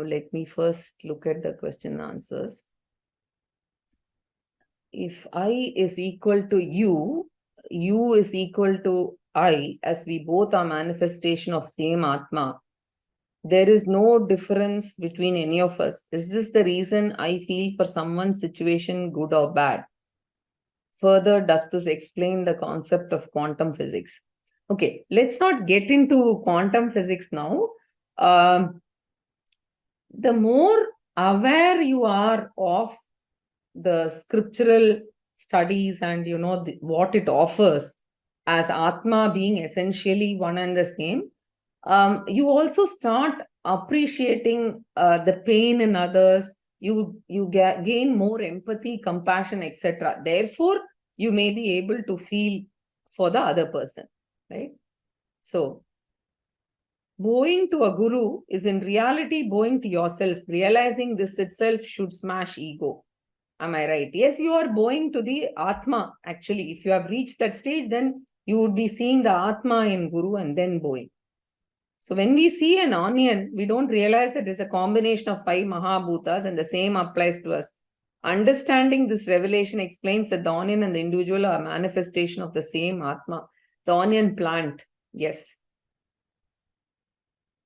let me first look at the question and answers. If I is equal to you is equal to I, as we both are manifestation of same Atma, there is no difference between any of us. Is this the reason I feel for someone's situation good or bad? Further, does this explain the concept of quantum physics? Okay, let's not get into quantum physics now. The more aware you are of the scriptural studies and what it offers as Atma being essentially one and the same, you also start appreciating the pain in others. You gain more empathy, compassion, etc. Therefore, you may be able to feel for the other person, right? So, bowing to a guru is in reality bowing to yourself. Realizing this itself should smash ego. Am I right? Yes, you are bowing to the Atma. Actually, if you have reached that stage, then you would be seeing the Atma in Guru and then bowing. So when we see an onion, we don't realize that it's a combination of 5 Mahabhutas, and the same applies to us. Understanding this revelation explains that the onion and the individual are a manifestation of the same Atma. The onion plant, yes.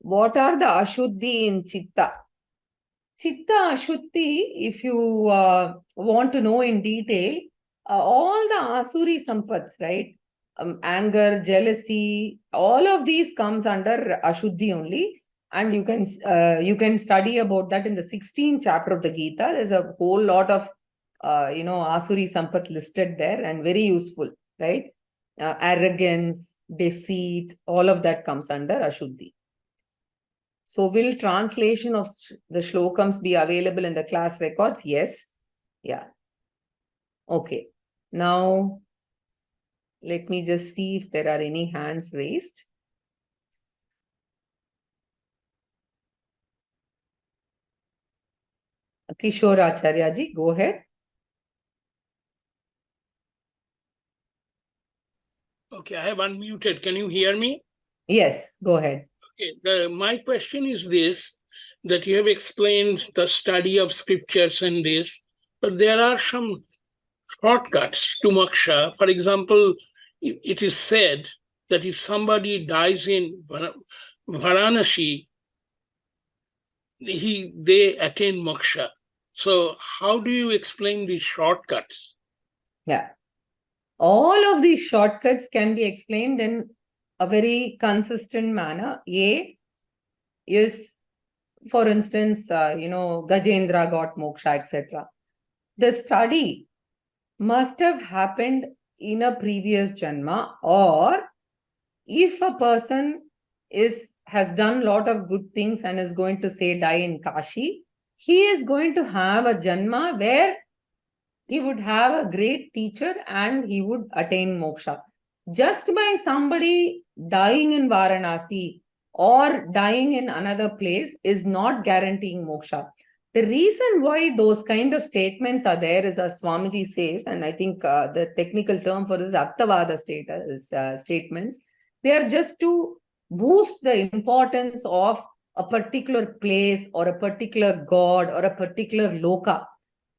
What are the Ashuddhi in Chitta? Chitta Ashuddhi, if you want to know in detail, all the Asuri Sampats, right? Anger, jealousy, all of these comes under Ashuddhi only. And you can study about that in the 16th chapter of the Gita. There's a whole lot of, Asuri Sampat listed there and very useful, right? Arrogance, deceit, all of that comes under Ashuddhi. So will translation of the shlokams be available in the class records? Yes. Yeah. Okay. Now, let me just see if there are any hands raised. Kishore Acharya ji, go ahead. Okay, I have unmuted. Can you hear me? Yes, go ahead. Okay, my question is this, that you have explained the study of scriptures and this, but there are some shortcuts to moksha. For example, it is said that if somebody dies in Varanasi, they attain moksha. So how do you explain these shortcuts? Yeah. All of these shortcuts can be explained in a very consistent manner. A is, for instance, Gajendra got moksha, etc. The study must have happened in a previous janma, or if a person has done a lot of good things and is going to say die in Kashi, he is going to have a janma where he would have a great teacher and he would attain moksha. Just by somebody dying in Varanasi or dying in another place is not guaranteeing moksha. The reason why those kind of statements are there is, as Swamiji says, and I think the technical term for this is Arthavada statements. They are just to boost the importance of a particular place or a particular god or a particular loka.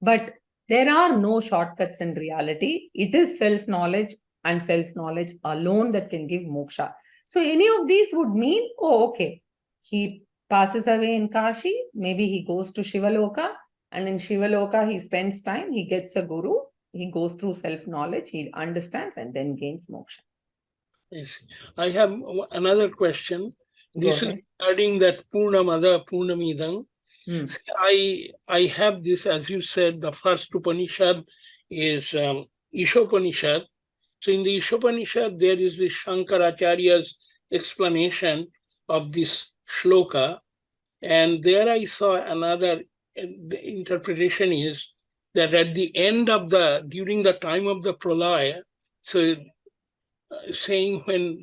But there are no shortcuts in reality. It is self-knowledge and self-knowledge alone that can give moksha. So any of these would mean, oh, okay, he passes away in Kashi, maybe he goes to Shivaloka, and in Shivaloka he spends time, he gets a guru, he goes through self-knowledge, he understands and then gains moksha. Yes. I have another question. This is ahead. regarding that Purnamada Purnamidam. I have this, as you said, the first Upanishad is Ishopanishad. So in the Ishopanishad, there is the Shankaracharya's explanation of this shloka. And there I saw another interpretation is that at the end of during the time of the pralaya, so saying when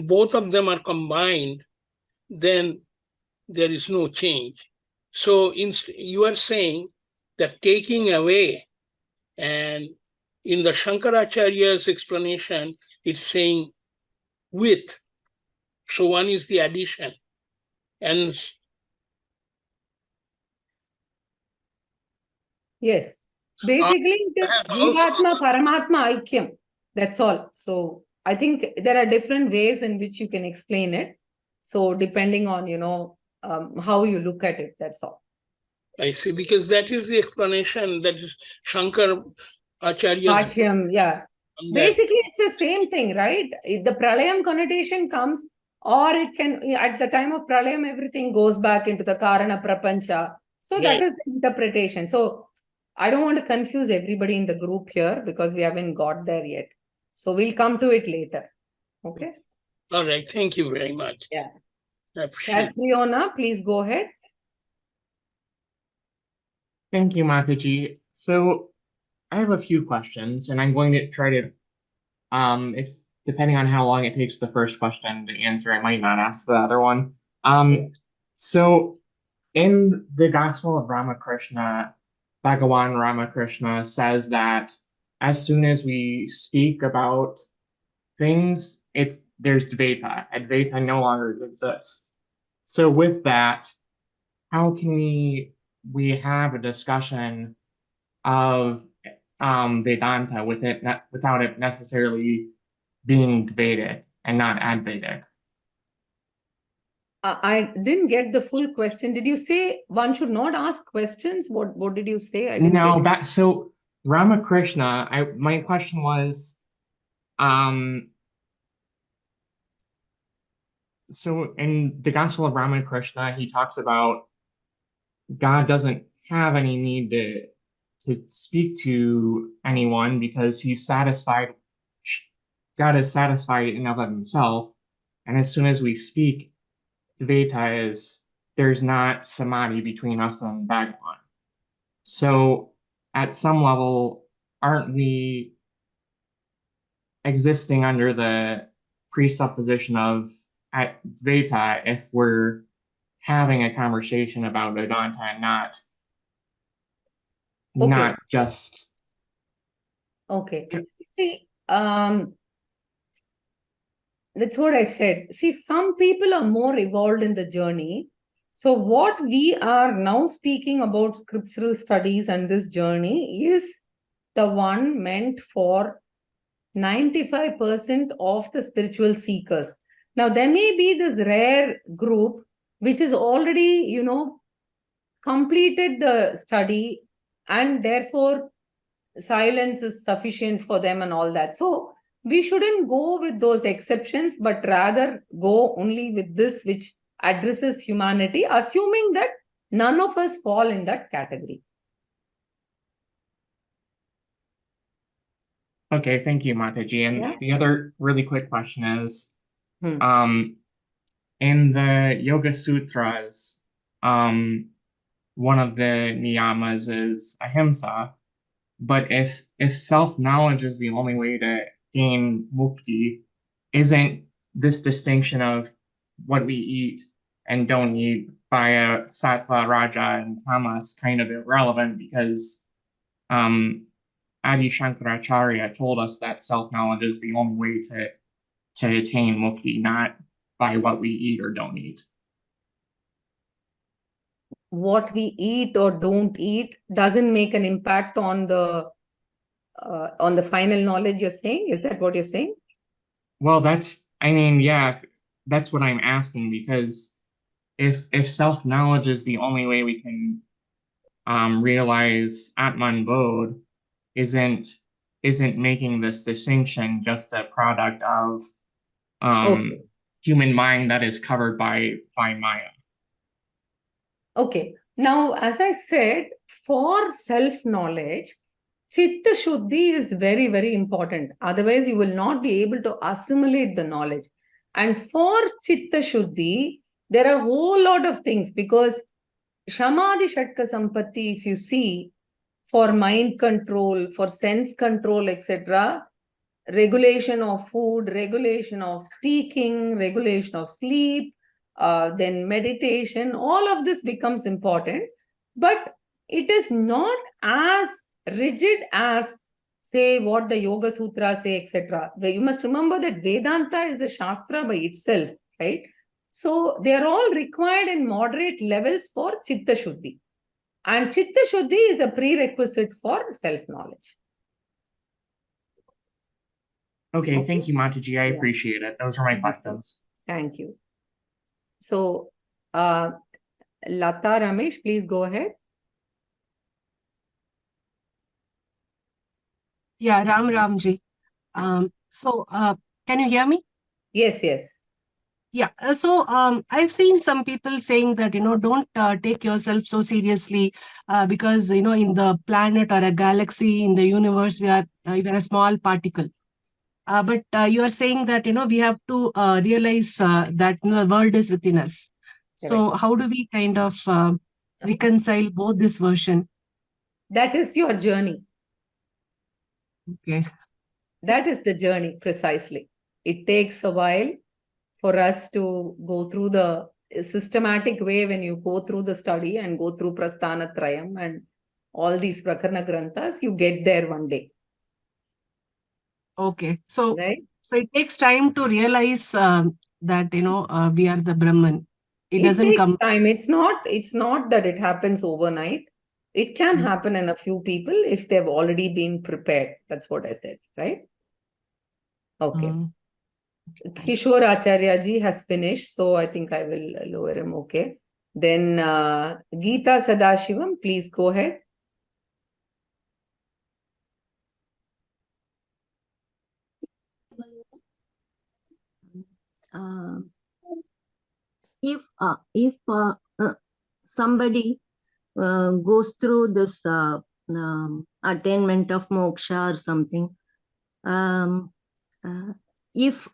both of them are combined, then there is no change. So you are saying that taking away, and in the Shankaracharya's explanation, it's saying with. So one is the addition. And yes, basically it is Jivatma Paramatma Aikyam. That's all. So I think there are different ways in which you can explain it. So depending on, how you look at it, that's all. I see, because that is the explanation, that is Shankar Acharya's. Bhashyam, yeah. Basically, it's the same thing, right? The pralayam connotation comes, or it can, at the time of pralayam, everything goes back into the Karana Prapancha. So that is the interpretation. So I don't want to confuse everybody in the group here because we haven't got there yet. So we'll come to it later. Okay. All right. Thank you very much. Yeah. I appreciate it. Catriona, please go ahead. Thank you, Mataji. So I have a few questions, and I'm going to try to, if depending on how long it takes the first question to answer, I might not ask the other one. So in the Gospel of Ramakrishna, Bhagavan Ramakrishna says that as soon as we speak about things, there's Dvaita. Advaita no longer exists. So with that, how can we have a discussion of Vedanta without it necessarily being Vedic and not Advaitic? I didn't get the full question. Did you say one should not ask questions? What did you say? I didn't get it. So Ramakrishna, my question was, so in the Gospel of Ramakrishna, he talks about God doesn't have any need to speak to anyone because he's satisfied. God is satisfied in and of himself, and as soon as we speak, Dvaita is there's not samadhi between us and Bhagavan. So at some level, aren't we existing under the presupposition of Dvaita if we're having a conversation about Vedanta and not just... Okay. See, that's what I said. See, some people are more evolved in the journey. So what we are now speaking about scriptural studies and this journey is the one meant for 95% of the spiritual seekers. Now, there may be this rare group which is already, completed the study and therefore silence is sufficient for them and all that. So we shouldn't go with those exceptions, but rather go only with this which addresses humanity, assuming that none of us fall in that category. Okay, thank you, Mataji. And the other really quick question is, in the Yoga Sutras, one of the niyamas is ahimsa, but if self-knowledge is the only way to gain mukti, isn't this distinction of what we eat and don't eat via sattva, raja, and tamas kind of irrelevant because Adi Shankaracharya told us that self-knowledge is the only way to attain mukti, not by what we eat or don't eat. What we eat or don't eat doesn't make an impact on the final knowledge you're saying? Is that what you're saying? Well, that's what I'm asking, because if self-knowledge is the only way we can realize Atman Bodh, isn't making this distinction just a product of human mind that is covered by Maya? Okay. Now, as I said, for self-knowledge, Chitta Shuddhi is very, very important. Otherwise, you will not be able to assimilate the knowledge. And for Chitta Shuddhi, there are a whole lot of things because Shamadhi Shatka Sampatti, if you see, for mind control, for sense control, etc., regulation of food, regulation of speaking, regulation of sleep, then meditation, all of this becomes important. But it is not as rigid as, say, what the Yoga Sutras say, etc. You must remember that Vedanta is a Shastra by itself, right? So they are all required in moderate levels for Chitta Shuddhi. And Chitta Shuddhi is a prerequisite for self-knowledge. Okay, thank you, Mataji. I appreciate it. Those are my questions. Thank you. So, Lata Ramesh, please go ahead. Yeah, Ramji. Can you hear me? Yes, yes. Yeah. I've seen some people saying that, don't take yourself so seriously because, in the planet or a galaxy, in the universe, we are a small particle. But you are saying that, we have to realize that the world is within us. So how do we kind of reconcile both this version? That is your journey. Okay. That is the journey, precisely. It takes a while for us to go through the systematic way. When you go through the study and go through Prasthanatrayam and all these Prakarana Granthas, you get there one day. Okay. So, right? So it takes time to realize that, we are the Brahman. It doesn't takes come. time. It's not that it happens overnight. It can happen in a few people if they've already been prepared. That's what I said, right? Okay. Kishore Acharya ji has finished, so I think I will lower him. Okay. Then Geeta Sadashivam, please go ahead. If somebody goes through this attainment of moksha or something, if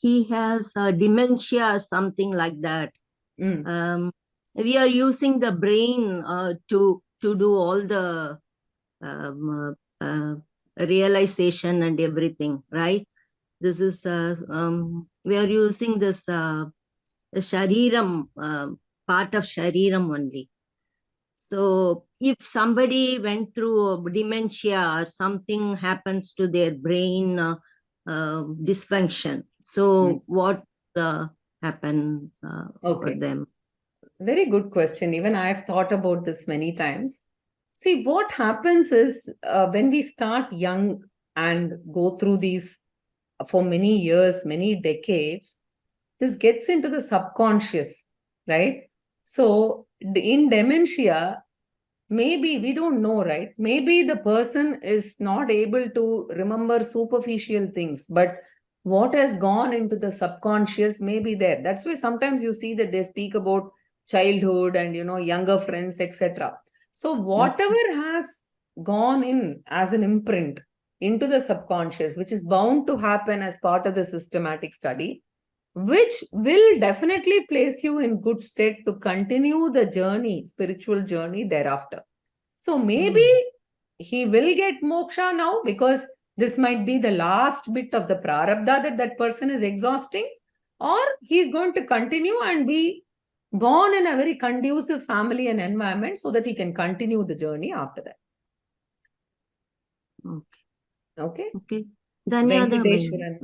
he has dementia or something like that, we are using the brain to do all the realization and everything, right? This is we are using this shariram, part of shariram only. So if somebody went through dementia or something happens to their brain dysfunction, so what happen for them? Very good question. Even I've thought about this many times. See, what happens is when we start young and go through these for many years, many decades, this gets into the subconscious, right? So in dementia, maybe we don't know, right? Maybe the person is not able to remember superficial things, but what has gone into the subconscious may be there. That's why sometimes you see that they speak about childhood and younger friends, etc. So whatever has gone in as an imprint into the subconscious, which is bound to happen as part of the systematic study, which will definitely place you in good state to continue the journey, spiritual journey thereafter. So maybe he will get moksha now because this might be the last bit of the prarabdha that person is exhausting, or he's going to continue and be born in a very conducive family and environment so that he can continue the journey after that. Okay. Okay. Venkateshwaran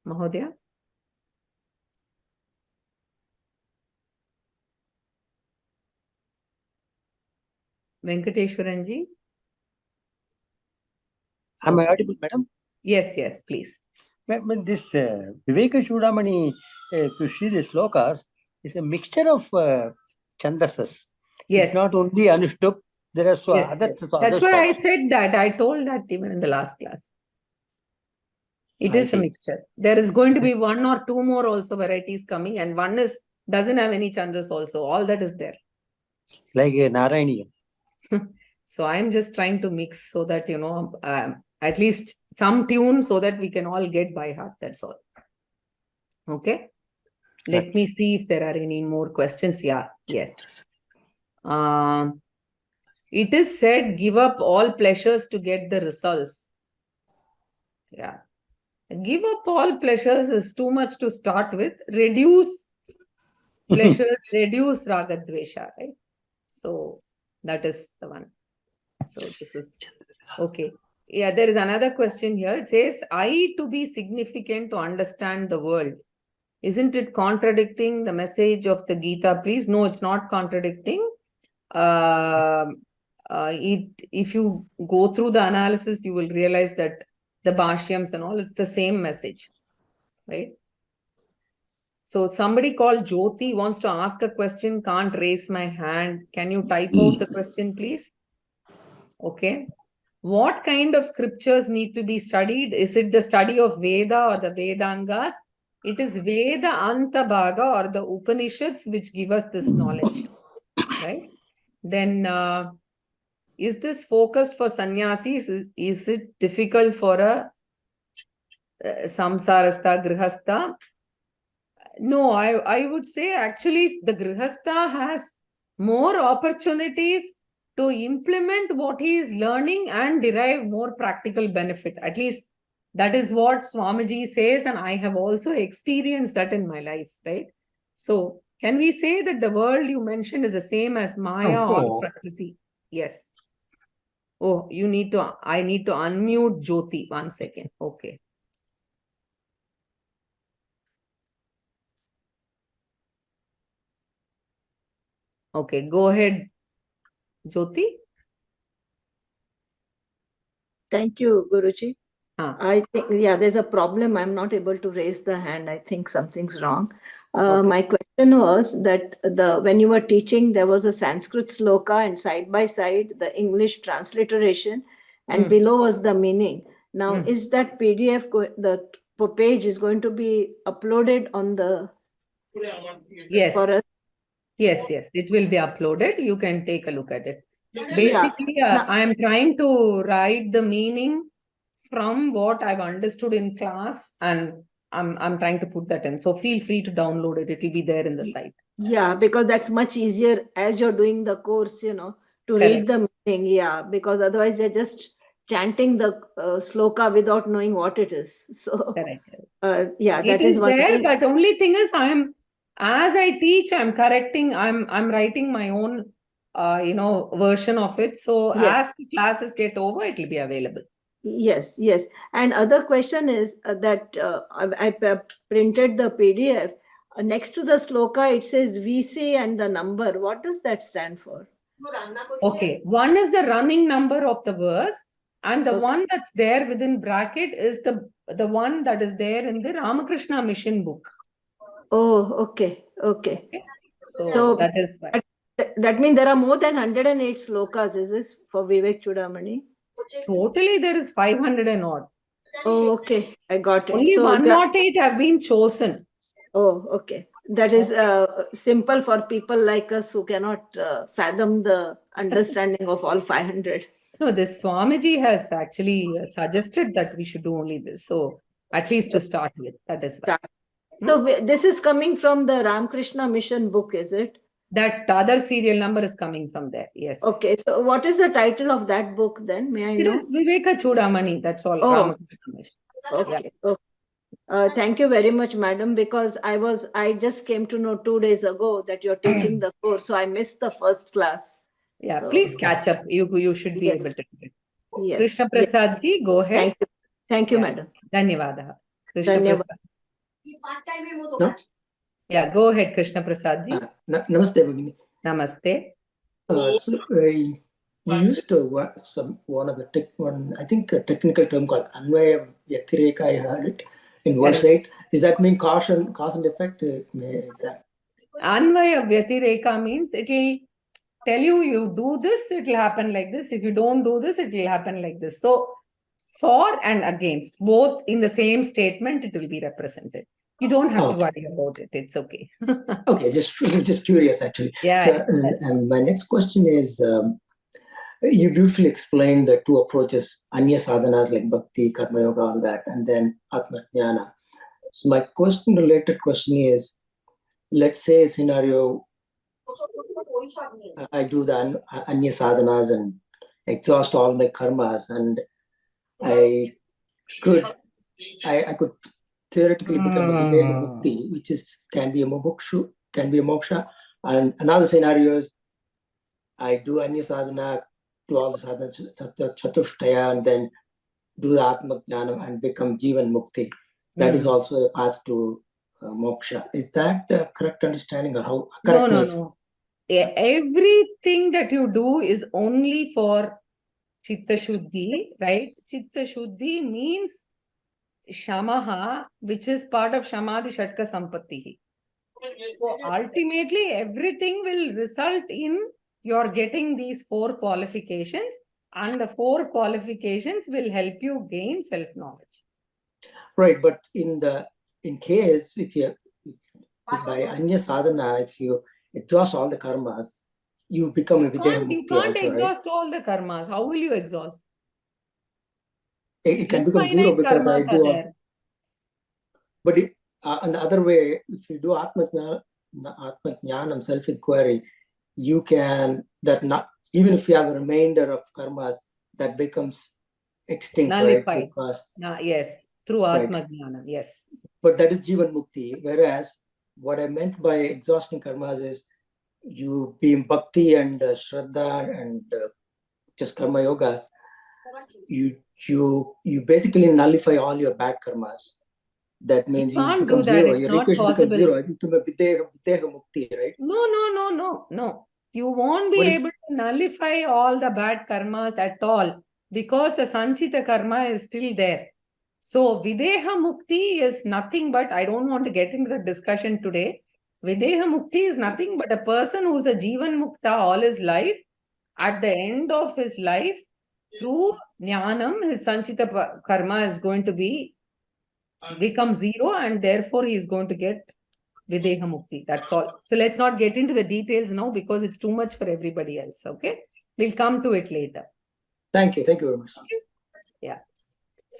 Mahodaya. Venkateshwaran ji. Am I audible, madam? Yes, yes, please. This Vivekachudamani, if you see the slokas, is a mixture of chandasas. Yes. It's not only Anushtup, there are so Yes, other. yes. Other That's why I slokas. said that. I told that even in the last class. It is a mixture. There is going to be one or two more also varieties coming, and one doesn't have any chandas also. All that is there. Like a Narayaniya. So I'm just trying to mix so that, at least some tune so that we can all get by heart. That's all. Okay. Let me see if there are any more questions. Yeah. Yes. It is said, give up all pleasures to get the results. Yeah. Give up all pleasures is too much to start with. Reduce pleasures, reduce ragadvesha, right? So that is the one. So this is okay. Yeah, there is another question here. It says, I to be significant to understand the world. Isn't it contradicting the message of the Gita? Please, no, it's not contradicting. If you go through the analysis, you will realize that the Bhashyams and all, it's the same message, right? So somebody called Jyoti wants to ask a question, can't raise my hand. Can you type out the question, please? Okay. What kind of scriptures need to be studied? Is it the study of Veda or the Vedangas? It is Veda Antabhaga or the Upanishads which give us this knowledge, right? Then, is this focused for sannyasis? Is it difficult for a samsarastha, grihastha? No, I would say actually the grihastha has more opportunities to implement what he is learning and derive more practical benefit. At least that is what Swamiji says, and I have also experienced that in my life, right? So can we say that the world you mentioned is the same as Maya or Prakriti? Yes. Oh, I need to unmute Jyoti. 1 second. Okay. Okay, go ahead, Jyoti. Thank you, Guruji. Ah. I think, yeah, there's a problem. I'm not able to raise the hand. I think something's wrong. Okay. My question was that when you were teaching, there was a Sanskrit sloka and side by side the English transliteration, and below was the meaning. Now, is that PDF, the page is going to be uploaded on the... Yes. For us? Yes, it will be uploaded. You can take a look at it. Yeah. Basically, I am trying to write the meaning from what I've understood in class, and I'm trying to put that in. So feel free to download it. It will be there in the site. Yeah, because that's much easier as you're doing the course, to read the meaning. Yeah, because otherwise we're just chanting the sloka without knowing what it is. So, yeah, that is one there, thing. but only thing is as I teach, I'm correcting, I'm writing my own, version of it. So as the classes get over, it will be available. Yes. And other question is that I printed the PDF. Next to the sloka, it says VC and the number. What does that stand for? Okay, one is the running number of the verse, and the one that's there within bracket is the one that is there in the Ramakrishna Mission book. Oh, okay. So that is why. That means there are more than 108 slokas, is this, for Vivekachudamani? Totally, there is 500 and odd. Oh, okay. I got it. Only 108 have been chosen. Oh, okay. That is simple for people like us who cannot fathom the understanding of all 500. No, this Swamiji has actually suggested that we should do only this. So at least to start with, that is why. So this is coming from the Ramakrishna Mission book, is it? That other serial number is coming from there, yes. Okay, so what is the title of that book then? May I know? It is Vivekachudamani, that's all. Oh, Ramakrishna Mission. okay. Thank you very much, madam, because I just came to know 2 days ago that you're teaching the course, so I missed the first class. Yeah, so, please catch up. You should be able to do it. Yes. Krishna Prasad ji, go ahead. Thank you, madam. Dhanyavada. Krishna Prasad. No? Yeah, go ahead, Krishna Prasad ji. Namaste, Bhagini. Namaste. You used one of the a technical term called Anvaya Vyatireka. I heard it in verse 8. Does that mean cause and effect? Anvaya Vyatireka means it will tell you do this, it will happen like this. If you don't do this, it will happen like this. So for and against, both in the same statement, it will be represented. You don't have to worry about it. It's okay. Okay, just curious actually. Yeah. So, and my next question is, you beautifully explained the two approaches, Anya sadhanas like Bhakti, Karma Yoga, all that, and then Atma Jnana. So my related question is, let's say a scenario, I do the Anya sadhanas and exhaust all my karmas, and I could theoretically become a Viveka Mukti, which can be a moksha, and another scenario is I do Anya sadhana, do all the sadhana chatushtaya, and then do the Atma Jnanam and become Jivan Mukti. That is also a path to moksha. Is that a correct understanding, or how? No. Everything that you do is only for Chitta Shuddhi, right? Chitta Shuddhi means Shamaha, which is part of Shamadhi Shatka Sampattihi. So ultimately, everything will result in your getting these 4 qualifications, and the 4 qualifications will help you gain self-knowledge. Right, but in case if you by Anya Sadhana, if you exhaust all the karmas, you become a Videha Mukti. You can't also, exhaust right? all the karmas. How will you exhaust? It can become zero because I do. But on the other way, if you do Atma Jnanam, self-inquiry, you can, that not, even if you have a remainder of karmas, that becomes extinct, nullified. Right? Because, yes, through Atma Jnanam, yes. But that is Jivan Mukti. Whereas what I meant by exhausting karmas is you be in bhakti and shraddha and just karma yogas. You basically nullify all your bad karmas. That means you become zero. Your equation becomes zero. I think Videha Mukti, right? No. You won't be able to nullify all the bad karmas at all, because the Sanchita karma is still there. So Videha Mukti is nothing but, I don't want to get into the discussion today. Videha Mukti is nothing but a person who's a Jivan Mukta all his life. At the end of his life, through Jnanam, his Sanchita karma is going to become zero, and therefore he is going to get Videha Mukti. That's all. So let's not get into the details now, because it's too much for everybody else. Okay, we'll come to it later. Thank you very much. Okay. Yeah.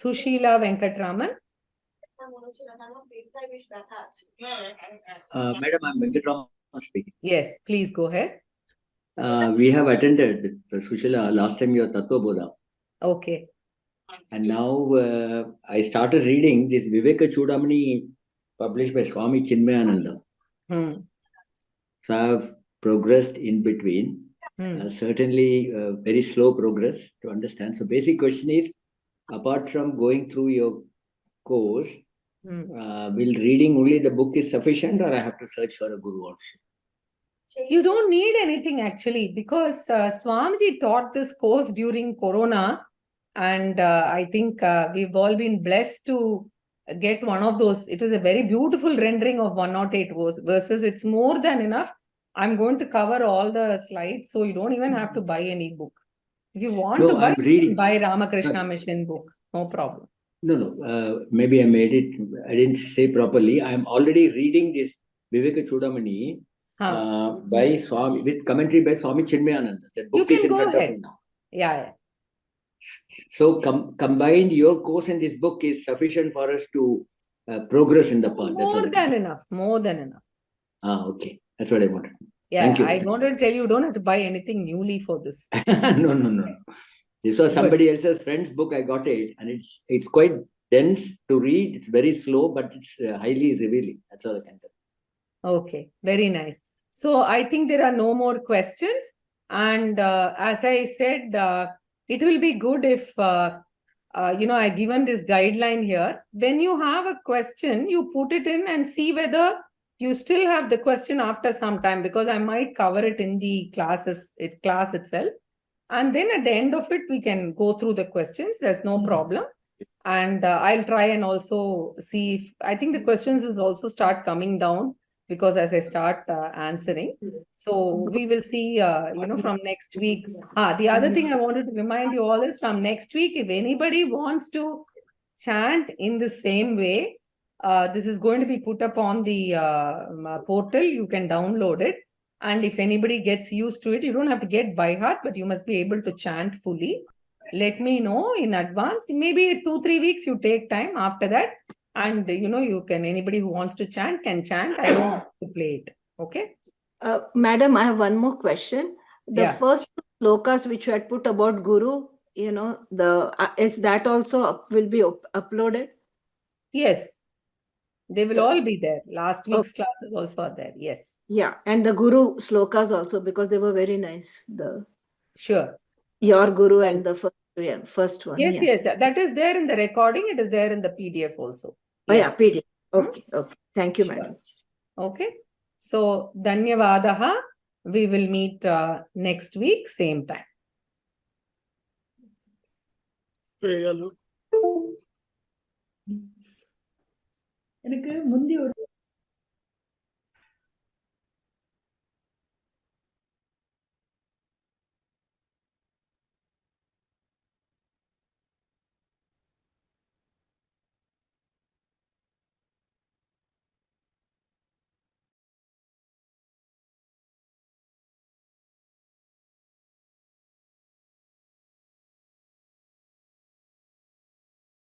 Sushila Venkatraman. Madam, I'm Venkatraman speaking. Yes, please go ahead. We have attended Sushila last time your Tattva Bodha. Okay. And now I started reading this Vivekachudamani published by Swami Chinmayananda. So I have progressed in between. Certainly very slow progress to understand. So basic question is, apart from going through your course, will reading only the book is sufficient, or I have to search for a guru also? You don't need anything actually, because Swamiji taught this course during Corona, and I think we've all been blessed to get one of those. It was a very beautiful rendering of 108 verses. It's more than enough. I'm going to cover all the slides, so you don't even have to buy any book. If you want to buy, buy Ramakrishna Mission book. No problem. No. Maybe I made it. I didn't say properly. I'm already reading this Vivekachudamani by Swami, with commentary by Swami Chinmayananda. That book is in front of me now. Yeah. So combined, your course and this book is sufficient for us to progress in the path. More than enough. Okay. That's what I wanted. Yeah, Thank you. I wanted to tell you don't have to buy anything newly for this. No. This was somebody else's friend's book. I got it, and it's quite dense to read. It's very slow, but it's highly revealing. That's all I can tell. Okay, very nice. So I think there are no more questions. And as I said, it will be good if, I've given this guideline here. When you have a question, you put it in and see whether you still have the question after some time, because I might cover it in the class itself. And then at the end of it, we can go through the questions. There's no problem. And I'll try and also see if, I think the questions will also start coming down, because as I start answering. So we will see, from next week. The other thing I wanted to remind you all is, from next week, if anybody wants to chant in the same way, this is going to be put up on the portal. You can download it. And if anybody gets used to it, you don't have to get by heart, but you must be able to chant fully. Let me know in advance. Maybe 2-3 weeks you take time after that. And, you can, anybody who wants to chant can chant. I don't have to play it. Okay? Madam, I have one more question. The first slokas which you had put about Guru, is that also will be uploaded? Yes. They will all be there. Last week's classes also are there. Yes. Yeah. And the Guru slokas also, because they were very nice. Sure. Your Guru and the first Yeah, first one. Yes, yeah. yes, that is there in the recording. It is there in the PDF also. Oh, Yes. yeah, PDF. Okay, okay. Thank you, Sure. madam. Okay. So, Dhanyavadaha. We will meet next week, same time. Very hello. எனக்கு முந்தி ஒரு